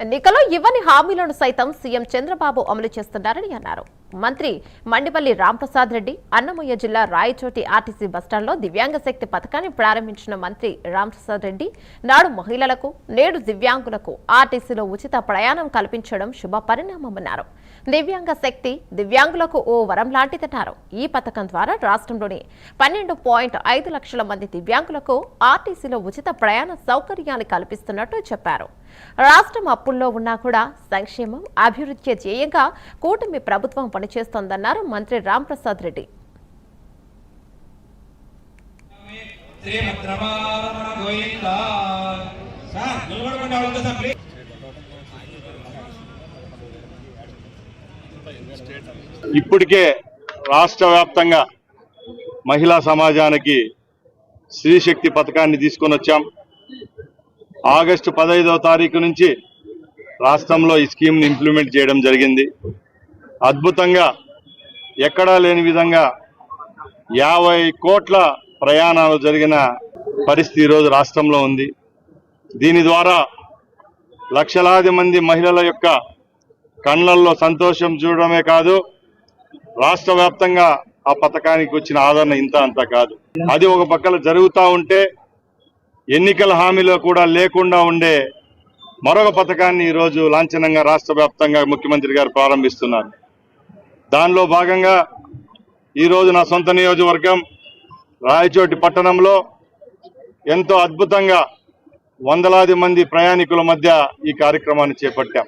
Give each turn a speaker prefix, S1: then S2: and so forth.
S1: ఎన్నికల్లో ఇవ్వని హామీలను సైతం సీఎం చంద్రబాబు అమలు చేస్తున్నారని అన్నారు. మంత్రి మండిపల్లి రాంప్రసాద్ రెడ్డి అన్నమయ్య జిల్లా రాయచోటి ఆర్టీసీ బస్టాండ్లో దివ్యాంగ శక్తి పథకాన్ని ప్రారంభించిన మంత్రి రాంప్రసాద్ రెడ్డి నాడు మహిళలకు నేడు దివ్యాంగులకు ఆర్టీసీలో ఉచిత ప్రయాణం కల్పించడం శుభ పరిణామమన్నారు. దివ్యాంగ శక్తి దివ్యాంగులకు ఓ వరం లాంటిదన్నారు. ఈ పథకం ద్వారా రాష్ట్రంలోని 12.5 లక్షల మంది దివ్యాంగులకు ఆర్టీసీలో ఉచిత ప్రయాణ సౌకర్యాన్ని కల్పిస్తున్నట్టు చెప్పారు. రాష్ట్రం అప్పుల్లో ఉన్నా కూడా సంక్షేమం అభివృద్ధి ధ్యేయంగా కూటమి ప్రభుత్వం పనిచేస్తోందన్నారు మంత్రి రాంప్రసాద్ రెడ్డి.
S2: ఇప్పటికే రాష్ట్ర వ్యాప్తంగా మహిళా సమాజానికి స్త్రీశక్తి పథకాన్ని తీసుకొని వచ్చాం. ఆగస్టు 15వ తారీఖు నుంచి రాష్ట్రంలో ఈ స్కీమ్ని ఇంప్లిమెంట్ చేయడం జరిగింది. అద్భుతంగా ఎక్కడా లేని విధంగా 50 కోట్ల ప్రయాణాలు జరిగిన పరిస్థితి ఈరోజు రాష్ట్రంలో ఉంది. దీని ద్వారా లక్షలాది మంది మహిళల యొక్క కళ్ళల్లో సంతోషం చూడడమే కాదు, రాష్ట్ర వ్యాప్తంగా ఆ పథకానికి వచ్చిన ఆదరణ ఇంత అంతా కాదు. అది ఒక పక్కన జరుగుతూ ఉంటే ఎన్నికల హామీలో కూడా లేకుండా ఉండే మరొక పథకాన్ని ఈరోజు లాంఛనంగా రాష్ట్ర వ్యాప్తంగా ముఖ్యమంత్రి గారు ప్రారంభిస్తున్నారు. దానిలో భాగంగా ఈరోజు నా సొంత నియోజకవర్గం రాయచోటి పట్టణంలో ఎంతో అద్భుతంగా వందలాది మంది ప్రయాణికుల మధ్య ఈ కార్యక్రమాన్ని చేపట్టాం.